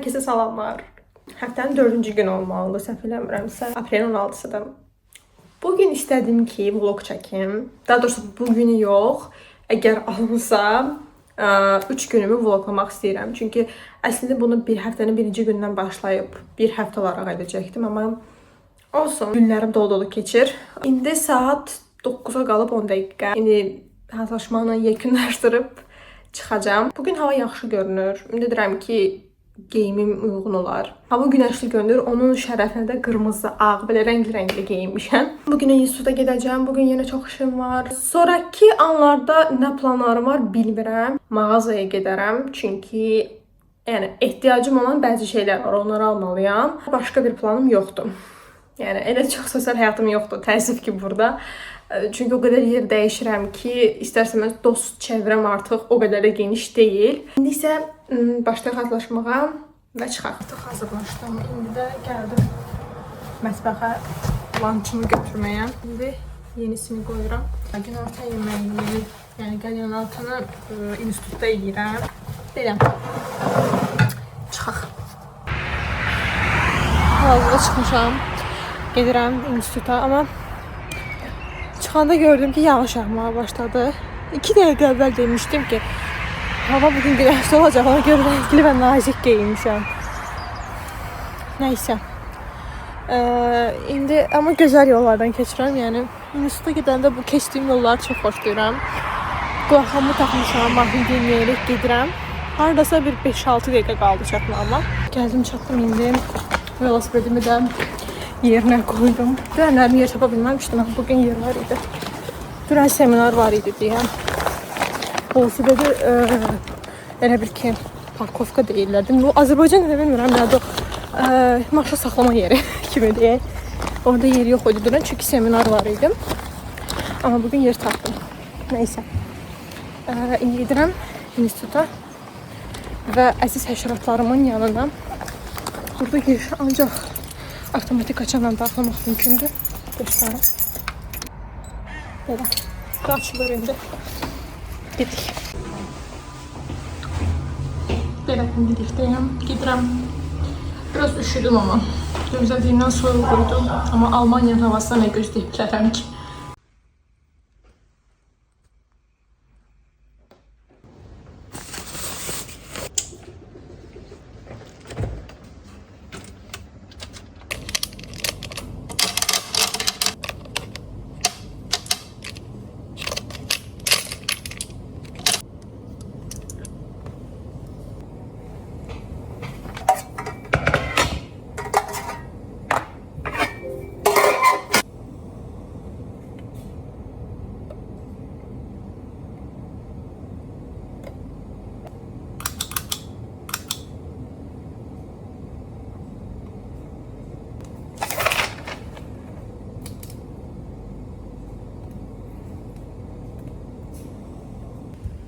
Hər kəsə salamlar. Həftənin 4-cü günü olmalıdır, səhv eləmirəmsə. Aprelin 16-sıdır. Bugün istədim ki, vlog çəkim. Daha doğrusu bugünü yox. Əgər alınsa, 3 günümü vloglamaq istəyirəm. Çünki əslində bunu bir həftənin birinci gündən başlayıb bir həftə olaraq edəcəkdim, amma olsun. Günlərim dolu-dolu keçir. İndi saat 9-a qalıb 10 dəqiqə. İndi hazırlaşmanı yekunlaşdırıb çıxacağam. Bugün hava yaxşı görünür. Ümid edirəm ki, geyimim uyğun olar. Hava günəşli görünür. Onun şərəfinə də qırmızı, ağ, belə rəngli geyinmişəm. Bugün instituta gedəcəm. Bugün yenə çox işim var. Sonraki anlarda nə planlarım var bilmirəm. Mağazaya gedərəm. Çünki yəni ehtiyacım olan bəzi şeylər var. Onları almalıyam. Başqa bir planım yoxdur. Yəni elə çox sosial həyatım yoxdur. Təəssüf ki burada. Çünki o qədər yer dəyişirəm ki, istərsəməz dost çevrəm artıq o qədər də geniş deyil. İndi isə başlayaq hazırlaşmağa və çıxaq. Artıq hazırlaşdım. İndi də gəldim mətbəxə lançımı götürməyə. İndi yenisini qoyuram. Günorta yeməyini, yəni qəlyonaltını institutda yeyirəm. Belə. Çıxaq. Hazırda çıxmışam. Gedirəm instituta, amma çıxanda gördüm ki, yağış yağmağa başladı. 2 dəqiqə əvvəl demişdim ki, hava bugün güneşli olacaq. Ona görə renkli və nazik geyinmişəm. Nəysə. İndi amma gözəl yollardan keçirəm. Yəni instituta gedəndə bu keçdiyim yolları çox xoşlayıram. Qulaqlarımı taxmışam, mahnı dinləyərək gedirəm. Haradasa bir 5-6 dəqiqə qaldı çatmağıma. Gəldim, çatdım indi. Velosipedimi də yerinə qoydum. Dünənlərim yer tapa bilməmişdim. Bugün yer var idi. Dünən seminar var idi deyə. Velosipedi elə bir ki, parkovka deyirlərdi. Bu Azərbaycan nə bilmirəm, nədir o? Maşın saxlama yeri kimi deyək. Orada yer yox idi dünən, çünki seminar var idi. Amma bugün yer tapdım. Nəysə. İndi gedirəm instituta və əziz həşəratlarımın yanına. Burada giriş ancaq avtomatik açanla daxlamaq mümkündür. Göstərim. Belə. Açılır indi. Gedik. Belə indikdəyəm. Gedirəm. Biraz üşüdüm amma. Gözlədiyimdən soyuq oldu. Amma Almaniyanın havasına nə gözləyib bilərəm ki.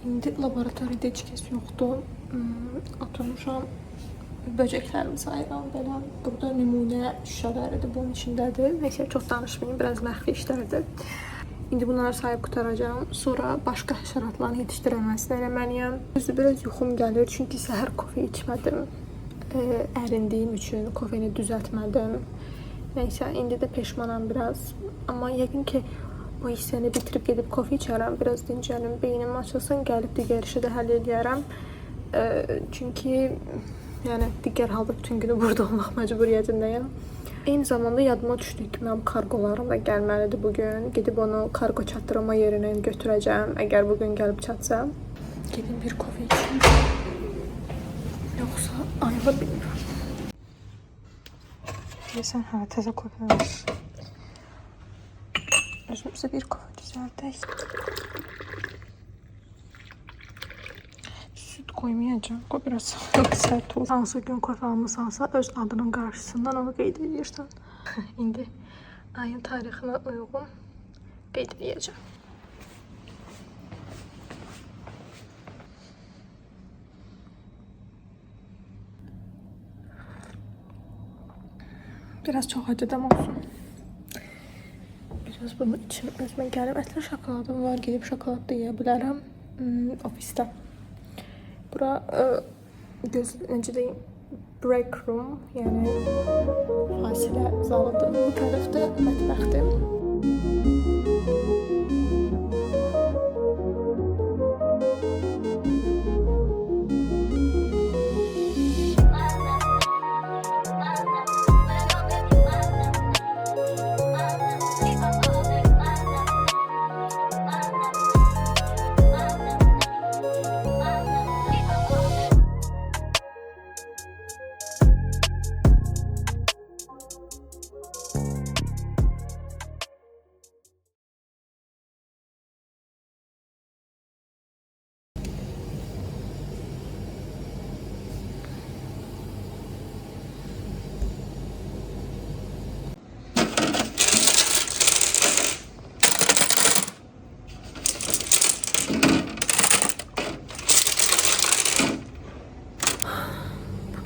İndi laboratoriyada heç kəs yoxdur. Oturmuşam, böcəklərimi sayıram belə. Burada nümunə şüşələridir, bunun içindədir. Nəysə, çox danışmayayım, biraz məxfi işlərdir. İndi bunları sayıb qutaracağım. Sonra başqa həşəratların yetişdirilməsini eləməliyəm. Düzdür, biraz yuxum gəlir, çünki səhər kofe içmədim. Ərindiyim üçün kofeni düzəltmədim. Nəysə, indi də peşmanam biraz. Amma yəqin ki, bu hissəni bitirib gedib kofe içərəm, biraz dincəlim, beynim açılsın, gəlib digər işi də həll edərəm. Çünki yəni digər halda bütün günü burada olmaq məcburiyyətindəyəm. Eyni zamanda yadıma düşdü ki, mənim kargolarım da gəlməlidir bugün. Gedib onu kargo çatdırma yerinə götürəcəm, əgər bugün gəlib çatsam. Gedim bir kofe içim. Yoxsa ayıla bilmirəm. Deyəsən, hə, təzə kofe var. Özümüzə bir kofe düzəldək. Süt qoymayacağım. Qoy biraz sərt olsun. Hansı gün kofe almışsansa öz adının qarşısından onu qeyd edirsən. İndi ayın tarixinə uyğun qeyd edəcəm. Biraz çox acıdım olsun. Biraz bunun için özümə gəlib. Ətli şokoladım var. Gedib şokolad da yeyə bilərəm ofisdə. Bura necə deyim, break room, yəni fasilə zalıdır. Bu tərəfdə mətbəxdir.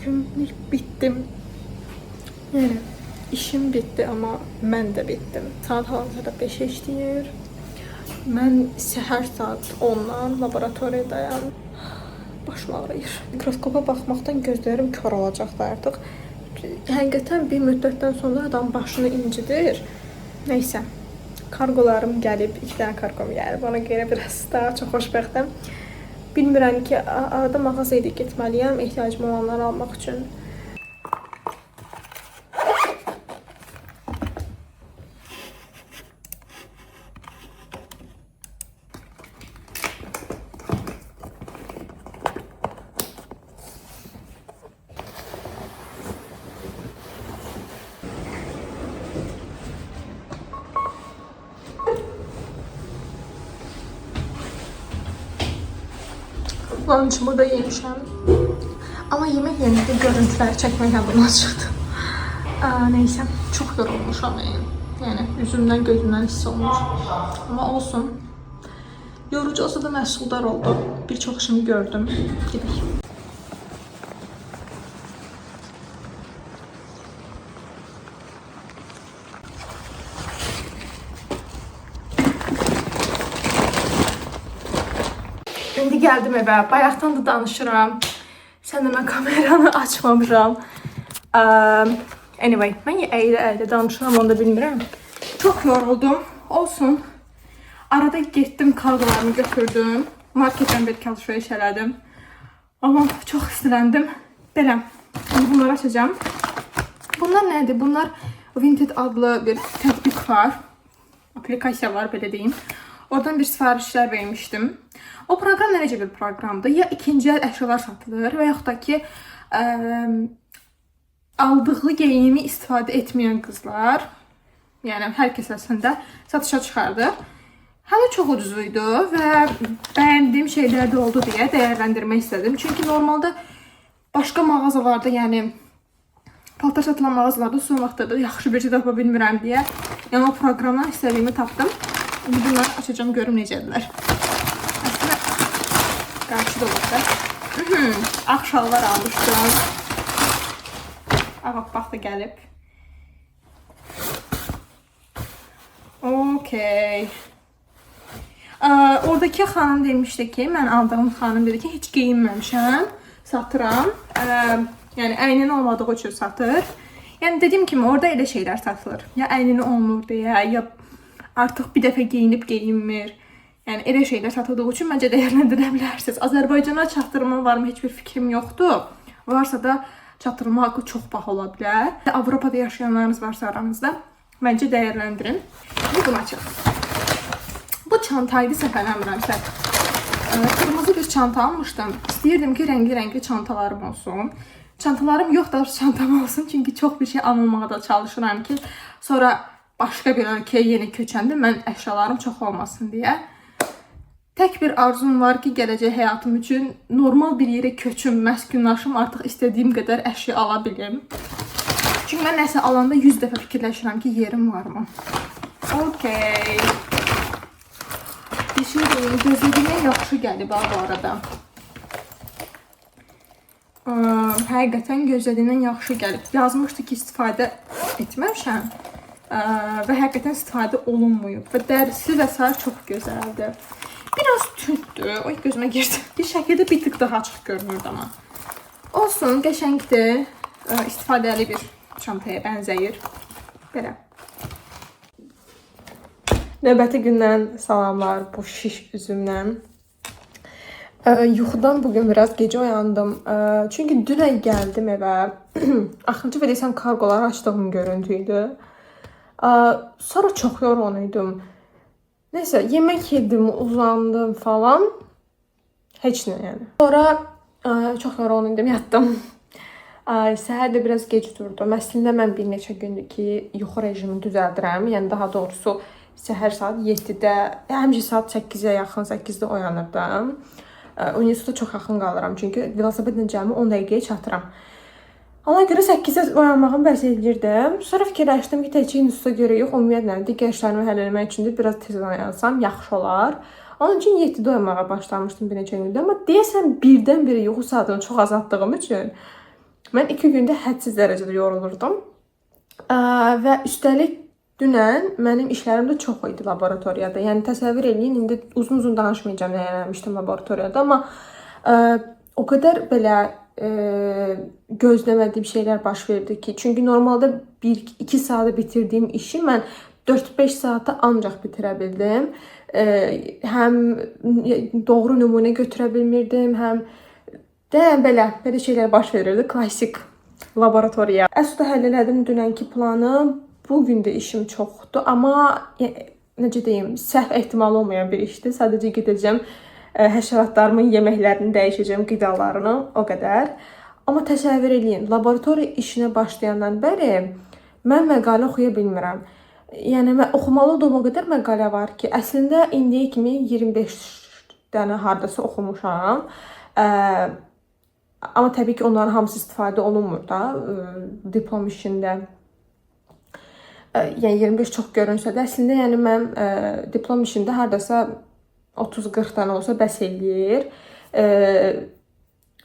Bugünlük bitdim. Yəni işim bitdi, amma mən də bitdim. Saat hal-hazırda 5 işləyir. Mən səhər saat 10-dan laboratoriyadayam. Başım ağrıyır. Mikroskopa baxmaqdan gözlərim kör olacaqdı artıq. Həqiqətən bir müddətdən sonra adam başını incidir. Nəysə, kargolarım gəlib, 2 dənə kargom gəlib. Ona görə biraz daha çox xoşbəxtəm. Bilmirəm ki, arada mağazaya getməliyəm ehtiyacım olanları almaq üçün. Lunch burada yemişəm. Amma yemək yerində görüntüləri çəkmək yadımdan çıxdı. Neysə, çox yorulmuşam yəni. Üzümdən, gözümdən hiss olmuş. Amma olsun. Yorucu olsa da məhsuldar oldu. Bir çox işimi gördüm. Gedək. İndi gəldim evə. Bayaqdan da danışıram. Sən də mən kameranı açmamışam. Anyway, mən əylə danışıram, onu da bilmirəm. Çox yoruldum. Olsun. Arada getdim, kargolarımı götürdüm. Marketdən bir alışveriş elədim. Amma çox istiləndim. Belə. Şimdi bunları açacağım. Bunlar nədir? Bunlar Vinted adlı bir tətbiq var. Aplikasiya var, belə deyim. Oradan bir sifarişlər vermişdim. O proqram necə bir proqramdır? Ya ikinci əl əşyalar satılır və yaxud da ki, aldığı geyimi istifadə etməyən qızlar, yəni hər kəs əslində satışa çıxardır. Hələ çox ucuzuydu və bəyəndiyim şeylər də oldu deyə dəyərləndirmək istədim. Çünki normalda başqa mağazalarda, yəni paltar satılan mağazalarda son vaxtlarda yaxşı bir şey tapa bilmirəm deyə, yəni o proqramdan istədiyimi tapdım. İndi bunları açacağım, görüm necədirlər. Əslində qarşı da olacaq. Ağ şalvar almışdım. Bax da gəlib. Okey. Oradakı xanım demişdi ki, mən aldığım xanım dedi ki, heç geyinməmişəm, satıram. Yəni əyninin olmadığı üçün satır. Yəni dediyim kimi orada elə şeylər satılır. Ya əynini olmur deyə, ya artıq bir dəfə geyinib geyinmir. Yəni elə şeylər satıldığı üçün məncə dəyərləndirə bilərsiniz. Azərbaycana çatdırma varmı, heç bir fikrim yoxdur. Varsa da çatdırma haqqı çox baha ola bilər. Avropada yaşayanlarınız varsa aranızda, məncə dəyərləndirin. Şimdi bunu açaq. Bu çantaydı, səfələmirəmsə. Kırmızı bir çanta almışdım. İstəyirdim ki, rəngli çantalarım olsun. Çantalarım yox, da çantam olsun. Çünki çox bir şey almamağa da çalışıram ki, sonra başqa bir ölkəyə yeni köçəndə mən əşyalarım çox olmasın deyə. Tək bir arzum var ki, gələcək həyatım üçün normal bir yerə köçüm, məskunlaşım, artıq istədiyim qədər əşya ala bilim. Çünki mən nəsə alanda 100 dəfə fikirləşirəm ki, yerim varmı? Okey. Bir şey deyim, gözlədiyimdən yaxşı gəlib bu arada. Həqiqətən gözlədiyimdən yaxşı gəlib. Yazmışdı ki, istifadə etməmişəm və həqiqətən istifadə olunmuyub və dərisi və s. çox gözəldir. Biraz tündür, oy gözümə girdi. Bir şəkildə bir tık daha açıq görünürdü amma. Olsun, qəşəngdir. istifadəli bir çantaya bənzəyir. Belə. Növbəti gündən salamlar bu şiş üzümdən. Yuxudan bugün biraz gecə oyandım. Çünki dünən gəldim evə. Axırıncı və desəm kargoları açdığım görüntü idi. Sonra çox yorğun idim. Neysə, yemək yedim, uzandım falan. Heç nə yəni. Sonra çox yorğun idim, yatdım. Səhər də biraz gec durdum. Əslində mən bir neçə gündür ki, yuxu rejimini düzəldirəm. Yəni daha doğrusu səhər saat 7-də, həmişə saat 8-ə yaxın, 8-də oyanırdım. Universitetə çox yaxın qalıram. Çünki velosipedlə cəmi 10 dəqiqəyə çatıram. Ona görə 8-də oyanmağım bəs edirdim. Sonra fikirləşdim ki, təkcə instituta görə yox, ümumiyyətlə digər işlərimi həll etmək üçün də biraz tez oyansam yaxşı olar. Onun üçün 7-də oyanmağa başlamışdım bir neçə gündə, amma deyəsən birdən-birə yuxu saatını çox azaltdığım üçün mən 2 gündə hədsiz dərəcədə yorulurdum. Və üstəlik dünən mənim işlərim də çox idi laboratoriyada. Yəni təsəvvür eləyin, indi uzun-uzun danışmayacağam nə eləmişdim laboratoriyada, amma o qədər belə gözləmədiyim şeylər baş verdi ki, çünki normalda 1-2 saata bitirdiyim işi mən 4-5 saata ancaq bitirə bildim. Həm doğru nümunə götürə bilmirdim, həm də belə şeylər baş verirdi. Klassik laboratoriya. Əslində həll elədim dünənki planı. Bugün də işim çoxdur, amma necə deyim, səhv ehtimalı olmayan bir işdir. Sadəcə gedəcəm, həşəratlarımın yeməklərini dəyişəcəm, qidalarını, o qədər. Amma təsəvvür eləyin, laboratoriya işinə başlayandan bəri mən məqalə oxuya bilmirəm. Yəni mən oxumalı olduğum o qədər məqalə var ki, əslində indiyə kimi 25 dənə hardasa oxumuşam. Amma təbii ki, onların hamısı istifadə olunmur da diplom işində. Yəni 25 çox görünsə də, əslində yəni mən diplom işində hardasa 30-40 dənə olsa bəs eləyir.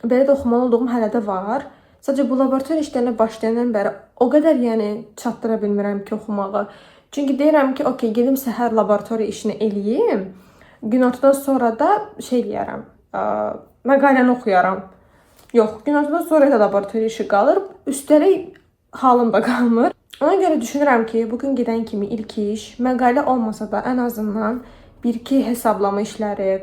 Belə də oxumalı olduğum hələ də var. Sadəcə bu laboratoriya işlərinə başlayandan bəri o qədər yəni çatdıra bilmirəm ki, oxumağı. Çünki deyirəm ki, okey, gedim səhər laboratoriya işini eləyim. Günortadan sonra da şey eləyərəm, məqaləni oxuyaram. Yox, günortadan sonra da laboratoriya işi qalır. Üstəlik halım da qalmır. Ona görə düşünürəm ki, bugün gedən kimi ilk iş, məqalə olmasa da ən azından 1-2 hesablama işləri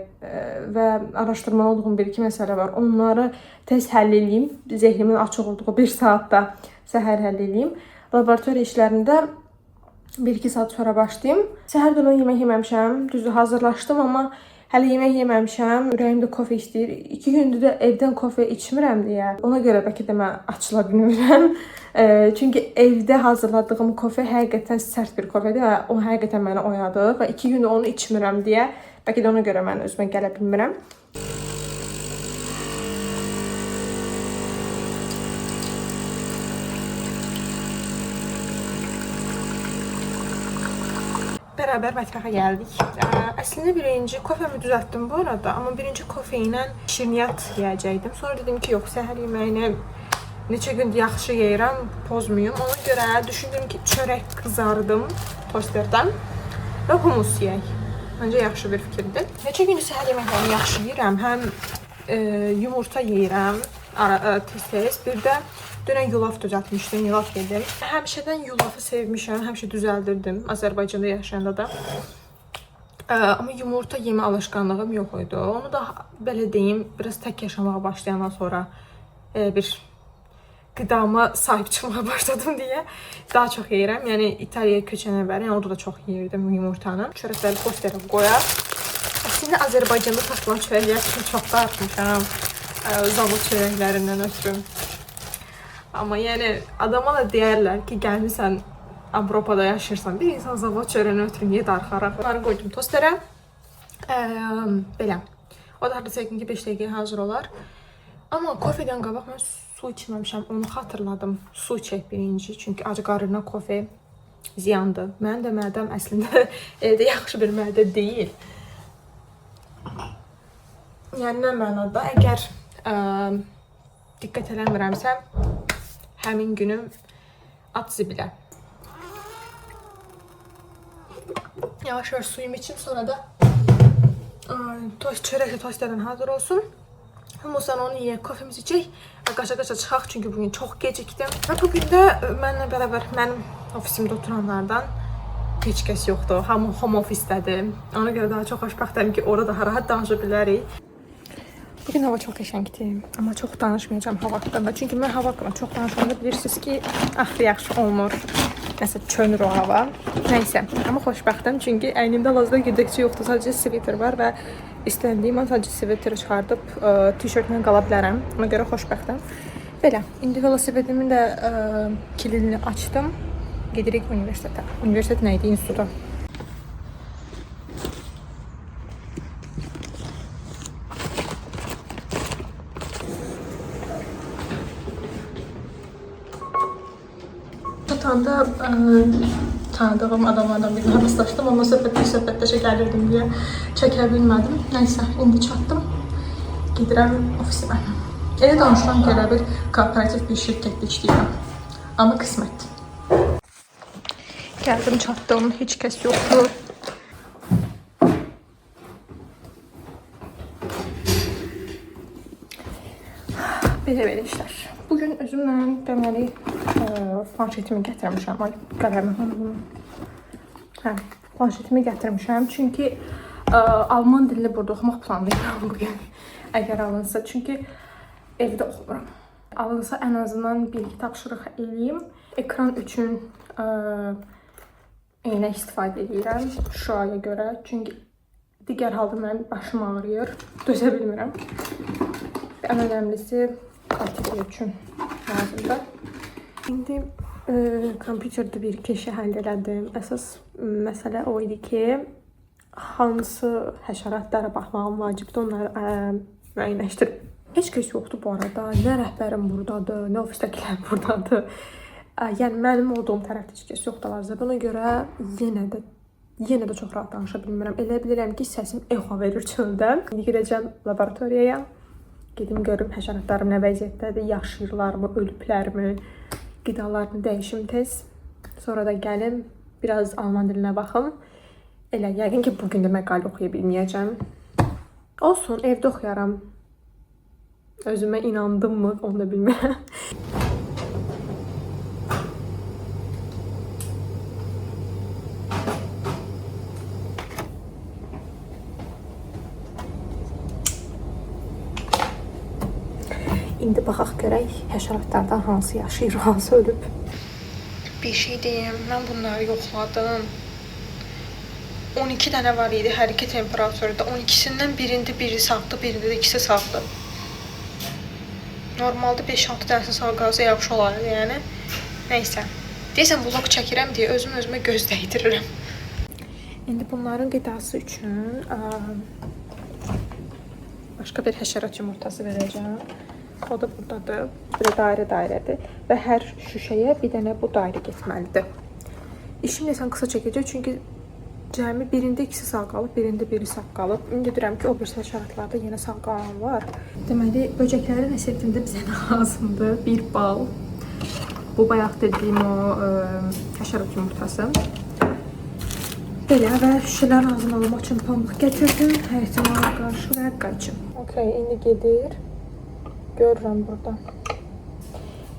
və araşdırmalı olduğum 1-2 məsələ var. Onları tez həll edeyim. Zehnimin açıq olduğu 1 saatda səhər həll edeyim. Laboratoriya işlərində 1-2 saat sonra başlayayım. Səhər də yemək yeməmişəm. Düzdür, hazırlaşdım, amma hələ yemək yeməmişəm. Ürəyimdə kofe istəyir. 2 gündür də evdən kofe içmirəm deyə. Ona görə bəlkə də mən açıla bilmirəm. Çünki evdə hazırladığım kofe həqiqətən sərt bir kofedir və o həqiqətən məni oyadır və 2 gündür onu içmirəm deyə bəlkə də ona görə mən özümə gələ bilmirəm. Bərabər mətbəxə gəldik. Əslində birinci kofemi düzəltdim bu arada, amma birinci kofe ilə şirniyyat yeyəcəkdim. Sonra dedim ki, yox, səhər yeməyini neçə gündür yaxşı yeyirəm, pozmuyum. Ona görə düşündüm ki, çörək qızardım tosterdən və humus yeyək. Məncə yaxşı bir fikirdir. Neçə gündür səhər yeməklərini yaxşı yeyirəm. Həm yumurta yeyirəm tez-tez. Bir də dünən yulaf düzəltmişdim, yulaf yedim. Həmişədən yulafı sevmişəm, həmişə düzəldirdim Azərbaycanda yaşayanda da. Amma yumurta yemə alışqanlığım yox idi. Onu da belə deyim, biraz tək yaşamağa başlayandan sonra bir qidama sahib çıxmağa başladım deyə daha çox yeyirəm. Yəni İtaliyaya köçənə bəri, yəni orada da çox yeyirdim yumurtanı. Çörəkləri posterə qoyar. Əslində Azərbaycanda satılan çörəklər üçün çox da artmışam. Zavod çörəklərindən ötürü. Amma yəni adama da deyərlər ki, gəlmirsən Avropada yaşayırsan, bir insan zavod çörəyini ötürü niyə darxaraq? Bunları qoydum tosterə. Belə. O da hardasa yəqin ki 5 dəqiqəyə hazır olar. Amma kofedən qabaq mən su içməmişəm, onu xatırladım. Su içək birinci, çünki ac qarnına kofe ziyandır. Mənim də mədəm əslində evdə yaxşı bir mədə deyil. Yəni nə mənada, əgər diqqət eləmirəmsə, həmin günü at zibilə. Yavaş-yavaş suyumu içim, sonra da çörəklə tosterdən hazır olsun. Hamısan onu yeyək, kofemizi içək, qaça-qaça çıxaq, çünki bugün çox gecikdim. Və bugün də mənimlə bərabər mənim ofisimdə oturanlardan heç kəs yoxdur. Hamı home office-dədir. Ona görə daha çox xoşbəxtəm ki, orada daha rahat danışa bilərik. Bugün hava çox qəşəngdir, amma çox danışmayacağım hava haqqında. Çünki mən hava haqqında çox danışanda bilirsiniz ki, axırı yaxşı olmur. Nəsə çönür o hava. Nəysə, amma xoşbəxtəm çünki əynimdə hal-hazırda gündəkçi yoxdur, sadəcə sviter var və istəndiyim an sadəcə sviteri çıxardıb tişörtlə qala bilərəm. Ona görə xoşbəxtəm. Belə, indi velosipedimin də kilidini açdım. Gedirik universitetə. Universitet nə idi? İnstituta. Tutanda tanıdığım adamlardan birinə rastlaşdım, amma söhbətləşə gəlirdim deyə çəkə bilmədim. Nəysə, indi çatdım. Gedirəm ofisimə. Elə danışıram ki, elə bir kooperativ bir şirkətdə işləyirəm. Amma qismət. Gəldim, çatdım, heç kəs yoxdur. Belə işlər. Bugün özümlə deməli planşetimi gətirmişəm. Ay, qələmi bunu. Hə, planşetimi gətirmişəm. Çünki alman dilini burada oxumaq planlayıram bugün. Əgər alınsa. Çünki evdə oxumuram. Alınsa ən azından bir-iki tapşırıq eləyim. Ekran üçün eynək istifadə edirəm şuraya görə. Çünki digər halda mənim başım ağrıyır. Dözə bilmirəm. Ən önəmlisi karteli üçün lazımdır. İndi kompüterdə bir keşə həll elədim. Əsas məsələ o idi ki, hansı həşəratlara baxmağım vacibdir, onları müəyyənləşdirdim. Heç kəs yoxdur bu arada. Nə rəhbərim buradadır, nə ofisdəkilər buradadır. Yəni mənim olduğum tərəfdə heç kəs yoxdur lazım. Buna görə yenə də çox rahat danışa bilmirəm. Elə bilirəm ki, səsim eho verir çöldə. İndi gedəcəm laboratoriyaya. Gedim görüm həşəratlarım nə vəziyyətdədir, yaşayırlarmı, ölüblərmi, qidalarını dəyişim tez. Sonra da gəlim, biraz alman dilinə baxım. Elə yəqin ki, bugün də məqalə oxuya bilməyəcəm. Olsun, evdə oxuyaram. Özümə inandım mı, onu da bilmirəm. İndi baxaq görək həşəratlardan hansı yaşayır, hansı ölüb. Bir şey deyim, mən bunları yoxladım. 12 dənə var idi hər iki temperaturda. 12-sindən birində biri sağdı, birində də ikisi sağdı. Normalda 5-6 dənəsi sağ qalsa yaxşı olardı, yəni. Nəysə. Deyəsən, vlog çəkirəm deyə özümə göz dəydirirəm. İndi bunların qidası üçün başqa bir həşərat yumurtası verəcəm. O da buradadır. Bir dairə-dairədir. Və hər şüşəyə bir dənə bu dairə getməlidir. İşim desən qısa çəkəcək, çünki cəmi birində ikisi sağ qalıb, birində biri sağ qalıb. İndi deyirəm ki, o bir həşəratlarda yenə sağ qalan var. Deməli, böcəkləri reseptimdə bizə nə lazımdır? Bir bal. Bu bayaq dediyim o həşərat yumurtası. Belə və şüşələr lazım olmaq üçün pamuk gətirdim. Hər ehtimala qarşı və qayçım. Okay, indi gedir. Görürəm burada.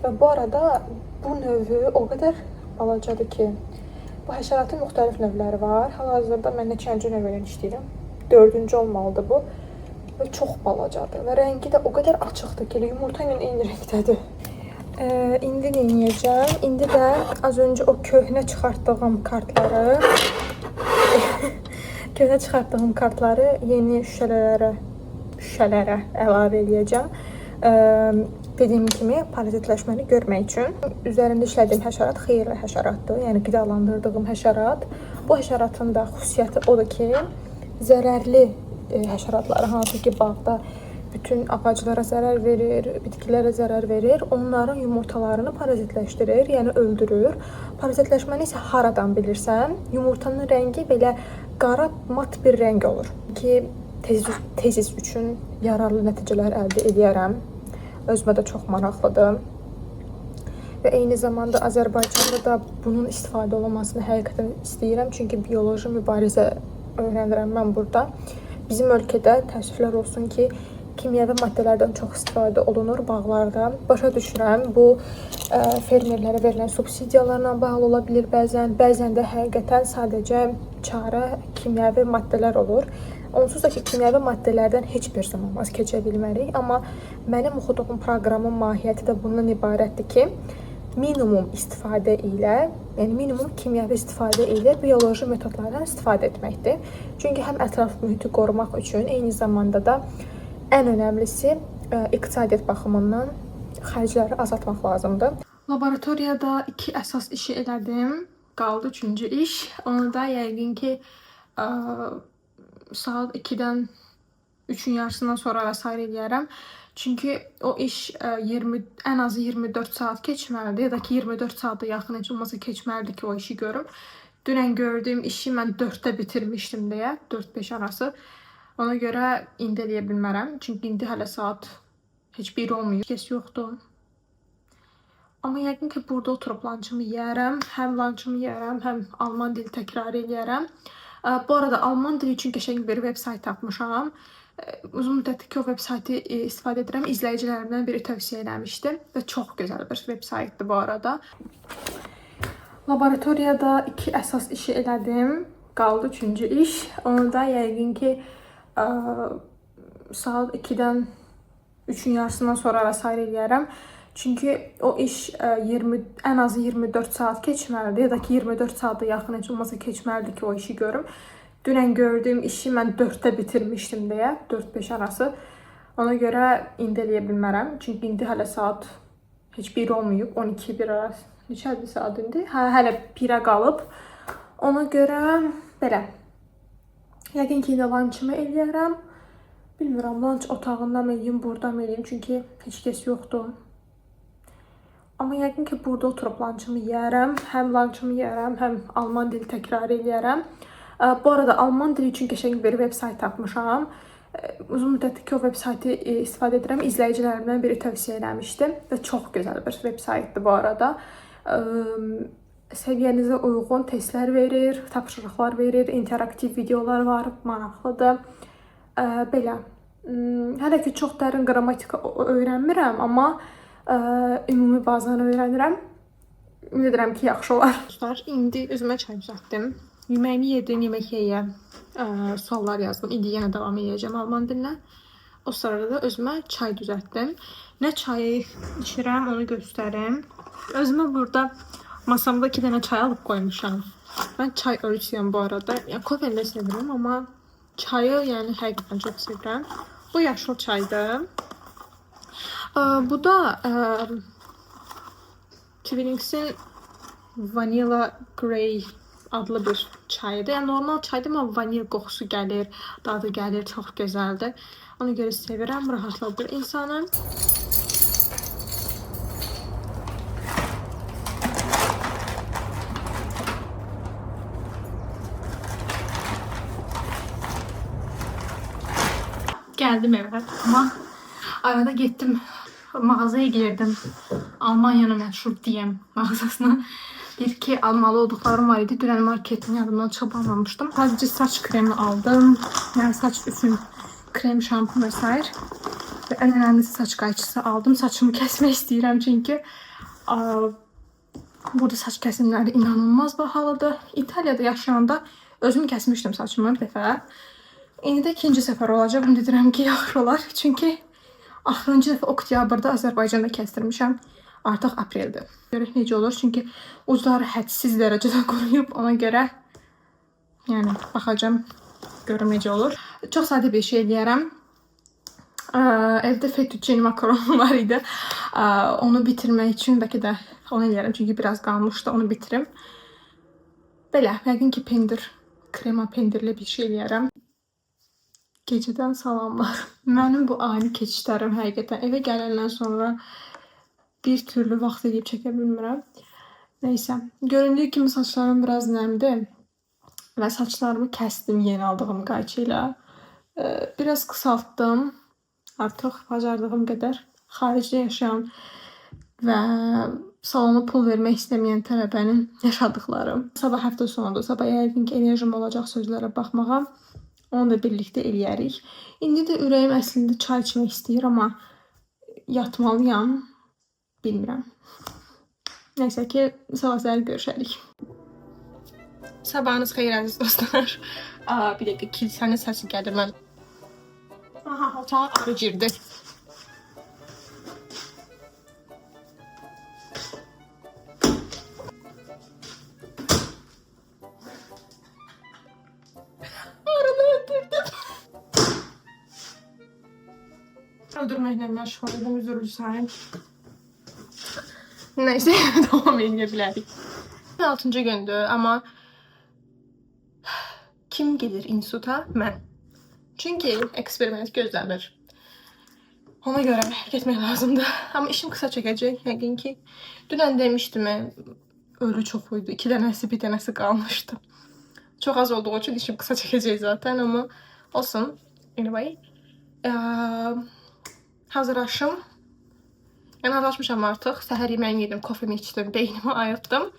Və bu arada bu növü o qədər balacadır ki, bu həşəratın müxtəlif növləri var. Hal-hazırda mən neçənci növ ilə işləyirəm. 4-cü olmalıdır bu. Və çox balacadır. Və rəngi də o qədər açıqdır ki, yumurta ilə eyni rəngdədir. İndi nə edəcəm? İndi də az öncə o köhnə çıxartdığım kartları yeni şüşələrə əlavə edəcəm. Dediyim kimi parazitləşməni görmək üçün üzərində işlədiyim həşərat xeyirli həşəratdır, yəni qidalandırdığım həşərat. Bu həşəratın da xüsusiyyəti odur ki, zərərli həşəratları, hansı ki bağda bütün ağaclara zərər verir, bitkilərə zərər verir, onların yumurtalarını parazitləşdirir, yəni öldürür. Parazitləşməni isə haradan bilirsən, yumurtanın rəngi belə qara mat bir rəng olur ki, tezis üçün yararlı nəticələr əldə edərəm. Özümə də çox maraqlıdır. Və eyni zamanda Azərbaycanda da bunun istifadə olunmasını həqiqətən istəyirəm. Çünki bioloji mübarizə öyrənirəm mən burada. Bizim ölkədə təəssüflər olsun ki, kimyəvi maddələrdən çox istifadə olunur bağlarda. Başa düşürəm, bu fermerlərə verilən subsidiyalarla bağlı ola bilər bəzən də həqiqətən sadəcə çarə kimyəvi maddələr olur. Onsuz da ki, kimyəvi maddələrdən heç bir zaman vaz keçə bilmərik, amma mənim oxuduğum proqramın mahiyyəti də bundan ibarətdir ki, minimum istifadə ilə, yəni minimum kimyəvi istifadə ilə bioloji metodlardan istifadə etməkdir. Çünki həm ətraf mühiti qorumaq üçün, eyni zamanda da ən önəmlisi iqtisadiyyat baxımından xərcləri azaltmaq lazımdır. Laboratoriyada 2 əsas işi elədim. Qaldı 3-cü iş. Onu da yəqin ki saat 2-dən 3-ün yarısından sonra və s. eləyərəm. Çünki o iş ən azı 24 saat keçməlidir, ya da ki 24 saata yaxın heç olmasa keçməlidir ki o işi görüm. Dünən gördüyüm işi mən 4-də bitirmişdim deyə, 4-5 arası. Ona görə indi eləyə bilmərəm. Çünki indi hələ saat heç biri olmuyor, kes yoxdur. Amma yəqin ki burada oturub lançımı yeyərəm, həm lançımı yeyərəm, həm alman dili təkrar eləyərəm. Bu arada alman dili üçün qəşəng bir veb-sayt tapmışam. Uzun müddətdir ki o veb-saytı istifadə edirəm. İzləyicilərimdən biri tövsiyə eləmişdi və çox gözəl bir veb-saytdır bu arada. Laboratoriyada 2 əsas işi elədim. Qaldı 3-cü iş. Onu da yəqin ki saat 2-dən 3-ün yarısından sonra və s. eləyərəm. Çünki o iş ən azı 24 saat keçməlidir, ya da ki 24 saata yaxın heç olmasa keçməlidir ki o işi görüm. Dünən gördüyüm işi mən 4-də bitirmişdim deyə, 4-5 arası. Ona görə indi eləyə bilmərəm. Çünki indi hələ saat heç biri olmayıb, 12-1 arası. Neçədir saat indi? Hələ 1-ə qalıb. Ona görə belə. Yəqin ki indi lançımı eləyərəm. Bilmirəm, lanç otağında mı eləyim, burada mı eləyim, çünki heç kəs yoxdur. Amma yəqin ki burada oturub lançımı yeyərəm. Həm lançımı yeyərəm, həm alman dili təkrar eləyərəm. Bu arada alman dili üçün qəşəng bir veb-sayt tapmışam. Uzun müddətdir ki o veb-saytı istifadə edirəm. İzləyicilərimdən biri tövsiyə eləmişdi və çox gözəl bir veb-saytdır bu arada. Səviyyənizə uyğun testlər verir, tapşırıqlar verir, interaktiv videolar var, maraqlıdır. Belə. Hələ ki çox dərin qrammatika öyrənmirəm, amma ümumi bazanı öyrənirəm. Ümid edirəm ki, yaxşı olar. İndi özümə çay düzəltdim. Yeməyimi yedim, yemək yeyəm. Suallar yazdım. İndi yenə davam edəcəm alman dilinə. O sırada da özümə çay düzəltdim. Nə çayı içirəm, onu göstərim. Özümə burada masamda 2 dənə çay alıb qoymuşam. Mən çay ölçüyəm bu arada. Yəni, kofeni də sevirəm, amma çayı yəni həqiqətən çox sevirəm. Bu yaşıl çaydır. Bu da Twinings'in Vanilla Grey adlı bir çaydır. Yəni normal çaydır, amma vanil qoxusu gəlir, dadı gəlir, çox gözəldir. Ona görə sevirəm, rahatladır insanı. Gəldim evə, amma arada getdim, mağazaya girdim. Almanyanın məşhur DM mağazasına. Bir ki almalı olduqlarım var idi. Dünən marketin yadımdan çıxıb almamışdım. Sadəcə saç kremi aldım. Yəni saç üçün krem, şampun və s. Və ən önəmlisi saç qayçısı aldım. Saçımı kəsmək istəyirəm çünki burada saç kəsimləri inanılmaz bahalıdır. İtaliyada yaşayanda özüm kəsmişdim saçımı bir dəfə. İndi də ikinci səfər olacaq. Ümid edirəm ki, yaxşı olar. Çünki axırıncı dəfə oktyabrda Azərbaycanda kəstirmişəm. Artıq apreldir. Görək necə olur. Çünki ucları hədsiz dərəcədə quruyub. Ona görə yəni baxacağım. Görüm necə olur. Çox sadə bir şey eləyərəm. Evdə fettuccine makaron var idi. Onu bitirmək üçün bəlkə də onu eləyərəm. Çünki biraz qalmışdı. Onu bitirim. Belə. Yəqin ki pendir, krema pendirli bir şey eləyərəm. Gecədən salamlar. Mənim bu ani keçişlərim həqiqətən evə gələndən sonra bir türlü vaxt edib çəkə bilmirəm. Neysə. Göründüyü kimi saçlarım biraz nəmdir. Və saçlarımı kəsdim yeni aldığım qayçı ilə. Biraz qısaltdım. Artıq bacardığım qədər. Xaricdə yaşayan və salona pul vermək istəməyən tələbənin yaşadıqlarım. Sabah həftə sonudur. Sabah yəqin ki enerjim olacaq sözlərə baxmağa. Onu da birlikdə eləyərik. İndi də ürəyim əslində çay içmək istəyir, amma yatmalıyam. Bilmirəm. Nəysə ki, sabah səhər görüşərik. Sabahınız xeyir əziz dostlar. Bir dəqiqə kilsənin səsi gəlir mən. Aha, otağa arı girdi. Arını öldürdüm. Öldürməklə məşğul edim, üzr istəyirəm. Nəysə, davam edə bilərik. 6-cı gündür, amma kim gedir instituta? Mən. Çünki eksperiment gözləmir. Ona görə getmək lazımdır. Amma işim qısa çəkəcək, yəqin ki. Dünən demişdim, ölü çox idi. 2 dənəsi, 1 dənəsi qalmışdı. Çox az olduğu üçün işim qısa çəkəcək zaten, amma olsun. Anyway. Hazırlaşım. Yəni, hazırlaşmışam artıq. Səhər yeməyini yedim, kofemi içdim, beynimi ayıltdım.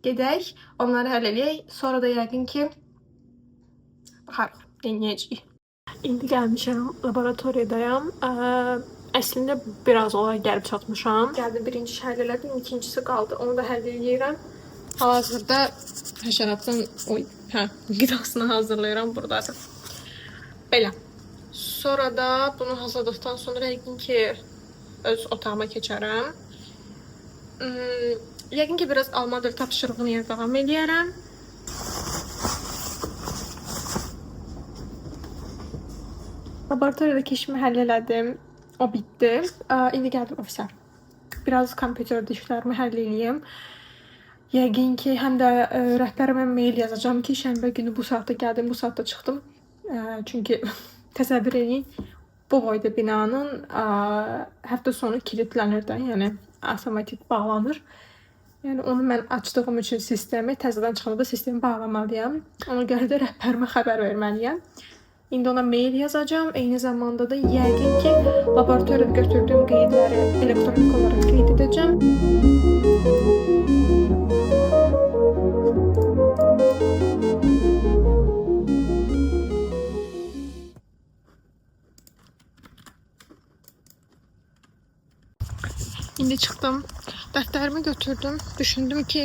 Gedək, onları həll eləyək. Sonra da yəqin ki, baxarıq, denəyəcəyik. İndi gəlmişəm, laboratoriyadayam. Əslində, biraz olay gəlib çatmışam. Gəldim, birinci həll elədim, ikincisi qaldı. Onu da həll eləyirəm. Hal-hazırda həşəratın qidasını hazırlayıram buradadır. Belə. Sonra da bunu hazırladıqdan sonra yəqin ki, öz otağıma keçərəm. Yəqin ki, biraz alma dil tapşırığını davam eləyərəm. Laboratoriyadakı işimi həll elədim. O bitdi. İndi gəldim ofisə. Biraz kompüterdə işlərimi həll eləyəm. Yəqin ki, həm də rəhbərimə mail yazacağım ki, şənbə günü bu saatda gəldim, bu saatda çıxdım. Çünki təsəvvür edin, bu boyda binanın həftə sonu kilitlənir də, yəni avtomatik bağlanır. Yəni onu mən açdığım üçün sistemi, təzədən çıxanda sistemi bağlamalıyam. Ona görə də rəhbərimə xəbər verməliyəm. İndi ona mail yazacağım. Eyni zamanda da yəqin ki, laboratoriyada götürdüyüm qeydləri elektronik olaraq qeyd edəcəm. İndi çıxdım, dəftərimi götürdüm, düşündüm ki,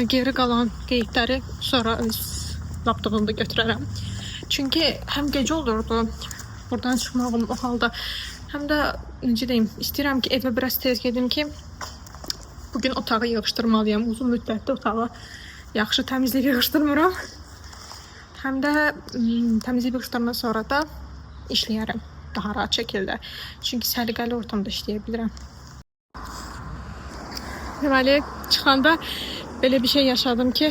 geri qalan qeydləri sonra öz laptopumda götürərəm. Çünki həm gecə olurdu buradan çıxmağım o halda, həm də necə deyim, istəyirəm ki, evə biraz tez gedim ki, bugün otağı yığışdırmalıyam. Uzun müddətdə otağı yaxşı təmizləyib yığışdırmıram. Həm də təmizləyib yığışdırma sonra da işləyərəm daha rahat şəkildə. Çünki səliqəli ortamda işləyə bilirəm. Deməli, çıxanda belə bir şey yaşadım ki,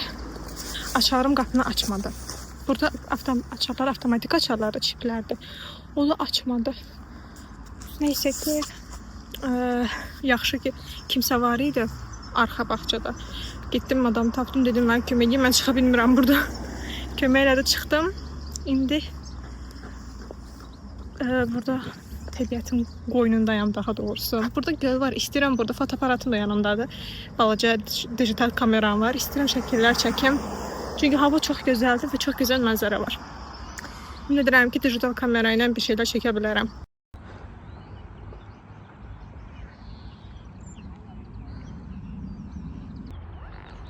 açarım qapını açmadı. Burada açarlar, avtomatik açarlar da çiplərdir. Onu açmadı. Neysə ki, yaxşı ki, kimsə var idi arxa bağçada. Getdim, adamı tapdım, dedim, mən kömək edeyim, mən çıxa bilmirəm burada. Köməklə də çıxdım. İndi burada təbiətin qoynundayam daha doğrusu. Burada göl var. İstəyirəm, burada fotoaparatım da yanımdadır. Balaca dijital kameram var. İstəyirəm şəkillər çəkim. Çünki hava çox gözəldir və çox gözəl mənzərə var. Ümid edirəm ki, dijital kamera ilə bir şeylər çəkə bilərəm.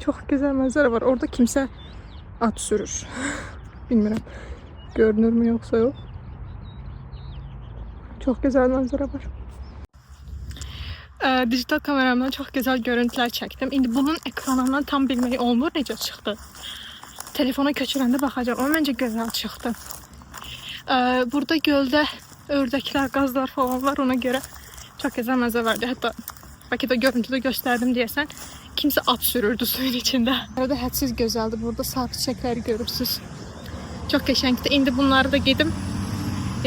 Çox gözəl mənzərə var. Orada kimsə at sürür. Bilmirəm, görünürmü yoxsa yox. Çox gözəl mənzərə var. Dijital kameramdan çox gözəl görüntülər çəkdim. İndi bunun ekranından tam bilmək olmur necə çıxdı. Telefona köçürəndə baxacaq. O məncə gözəl çıxdı. Burada göldə ördəklər, qazlar falan var. Ona görə çox gözəl mənzərə vardı. Hətta bəlkə də görüntüdə göstərdim deyəsən, kimsə at sürürdü suyun içində. Burada hədsiz gözəldir. Burada sarı çiçəkləri görürsünüz. Çox qəşəngdir. İndi bunları da gedim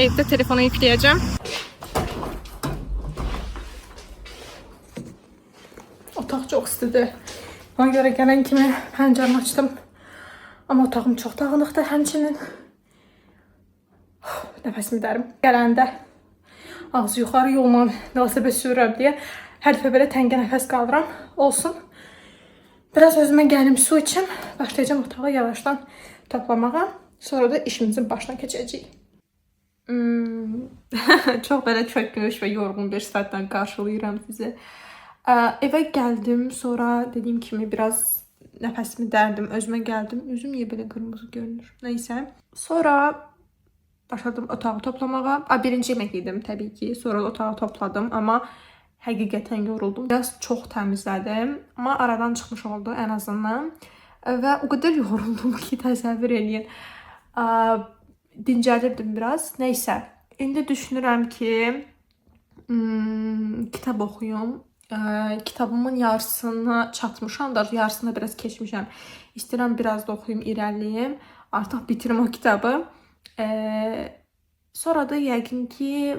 evdə telefona yükləyəcəm. Otaq çox istidir. Ona görə gələn kimi pəncərəni açdım. Amma otağım çox dağınıqdır. Həmçinin nəfəsimi dərim. Gələndə ağzı yuxarı yolla velosiped sürürəm deyə hər dəfə belə təngə nəfəs qalıram. Olsun. Biraz özümə gəlim su içim. Başlayacağım otağı yavaşdan toplamağa. Sonra da işimizin başına keçəcəyik. Çox belə çökmüş və yorğun bir saatdan qarşılayıram sizi. Evə gəldim, sonra dediyim kimi biraz nəfəsimi dərdim, özümə gəldim. Üzüm niyə belə qırmızı görünür? Nəysə. Sonra başladım otağı toplamağa. Birinci yemək yedim təbii ki. Sonra otağı topladım, amma həqiqətən yoruldum. Biraz çox təmizlədim, amma aradan çıxmış oldu ən azından. Və o qədər yoruldum ki, təsəvvür eləyin. Dincəlirdim biraz. Nəysə. İndi düşünürəm ki, kitab oxuyum. Kitabımın yarısına çatmışam da, yarısına biraz keçmişəm. İstəyirəm biraz da oxuyum, irəliyim. Artıq bitirim o kitabı. Sonra da yəqin ki,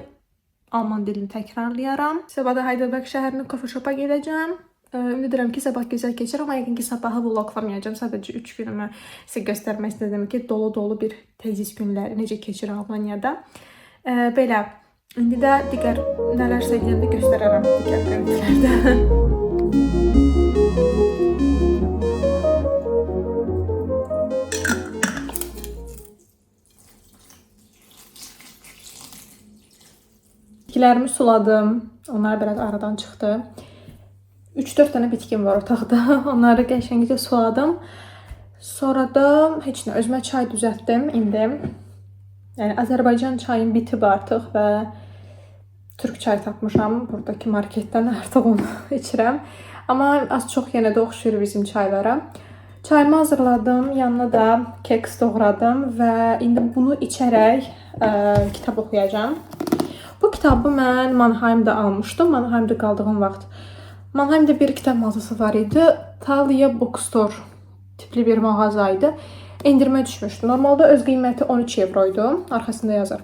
Alman dilini təkrarlayaram. Sabah da Heidelberg şəhərinin coffee shop'a gedəcəm. Ümid edirəm ki, sabah gözəl keçir, amma yəqin ki, sabahı vloglamayacağım. Sadəcə 3 günümü sizə göstərmək istədim ki, dolu-dolu bir tezis günləri necə keçir Almaniyada. Belə, indi də digər nələrsə deyəndə göstərərəm digər görüntülərdə. Bitkilərimi suladım. Onlar biraz aradan çıxdı. 3-4 dənə bitkim var otaqda. Onları qəşəngcə suladım. Sonra da heç nə, özümə çay düzəltdim indi. Yəni Azərbaycan çayım bitib artıq və türk çay tapmışam. Buradakı marketdən artıq onu içirəm. Amma az çox yenə də oxşuyur bizim çaylara. Çayımı hazırladım. Yanına da keks doğradım və indi bunu içərək kitab oxuyacağam. Bu kitabı mən Mannheim'da almışdım. Mannheim'da qaldığım vaxt. Mannheim'da bir kitab mağazası var idi. Thalia Bookstore tipli bir mağazaydı. İndirmə düşmüşdü. Normalda öz qiyməti 13 euroydu. Arxasında yazır.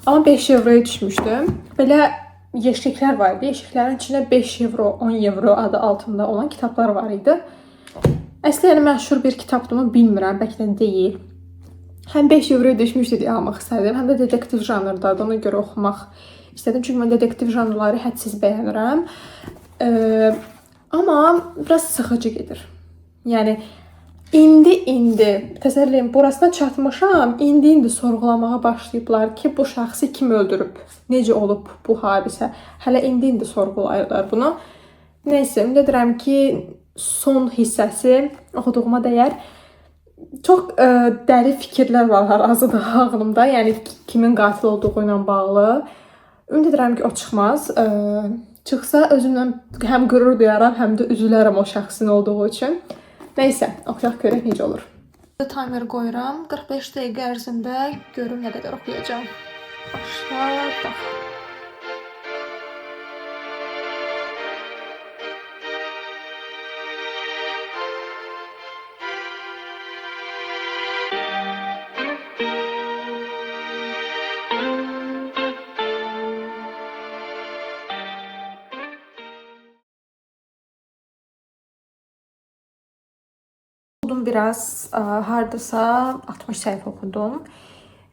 Amma 5 euroya düşmüşdü. Belə yeşiklər var idi. Yeşiklərin içində 5 euro, 10 euro adı altında olan kitablar var idi. Əslində yəni məşhur bir kitabdımı bilmirəm. Bəlkə də deyil. Həm 5 euroya düşmüşdü deyə almaq istədim. Həm də dedektiv janrdadır. Ona görə oxumaq istədim. Çünki mən dedektiv janrları hədsiz bəyənirəm. Amma biraz sıxıcı gedir. Yəni indi təsəvvür edin, burasına çatmışam. İndi sorğulamağa başlayıblar ki, bu şəxsi kim öldürüb? Necə olub bu hadisə? Hələ indi sorğulayırlar bunu. Nəysə, ümid edirəm ki, son hissəsi oxuduğuma dəyər. Çox dəri fikirlər var hal-hazırda ağlımda. Yəni kimin qatil olduğu ilə bağlı. Ümid edirəm ki, o çıxmaz. Çıxsa özümlə həm qürur duyaram, həm də üzülərəm o şəxsin olduğu üçün. Nəysə, oxuyaq görək necə olur. Timer qoyuram. 45 dəqiqə ərzində görüm nə qədər oxuyacağam. Başlayaq. Biraz hardasa 60 səhifə oxudum.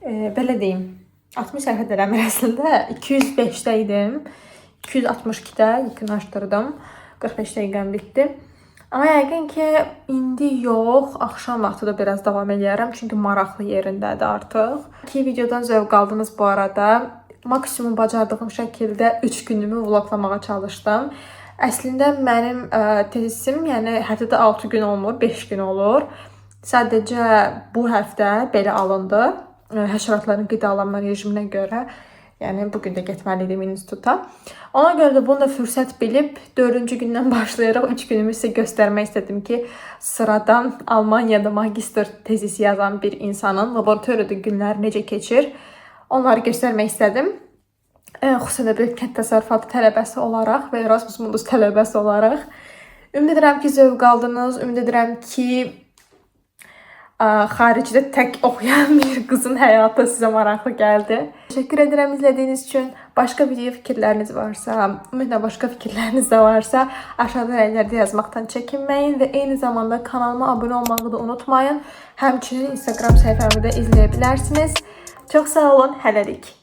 Belə deyim, 60 səhifə deyiləm əslində. 205-də idim. 262-də yekunlaşdırdım. 45 dəqiqəm bitdi. Amma yəqin ki, indi yox, axşam vaxtı da biraz davam edərəm. Çünki maraqlı yerindədir artıq. İki videodan zövq aldınız bu arada. Maksimum bacardığım şəkildə 3 günümü vloglamağa çalışdım. Əslində mənim tezisim, yəni həftədə 6 gün olmur, 5 gün olur. Sadəcə bu həftə belə alındı. Həşəratların qidalanma rejiminə görə. Yəni bugün də getməliydim instituta. Ona görə də bunu da fürsət bilib 4-cü gündən başlayaraq 3 günümü sizə göstərmək istədim ki, sıradan Almaniyada magistr tezisi yazan bir insanın laboratoriyada günləri necə keçir, onları göstərmək istədim. Xüsusən də bir kənd təsərrüfatı tələbəsi olaraq və Erasmus Mundus tələbəsi olaraq. Ümid edirəm ki, zövq aldınız. Ümid edirəm ki, xaricdə tək oxuyan bir qızın həyatı sizə maraqlı gəldi. Təşəkkür edirəm izlədiyiniz üçün. Başqa video fikirləriniz varsa, ümumiyyətlə başqa fikirləriniz də varsa, aşağıda rəylərdə yazmaqdan çəkinməyin və eyni zamanda kanalıma abunə olmağı da unutmayın. Həmçinin Instagram səhifəmi də izləyə bilərsiniz. Çox sağ olun, hələlik.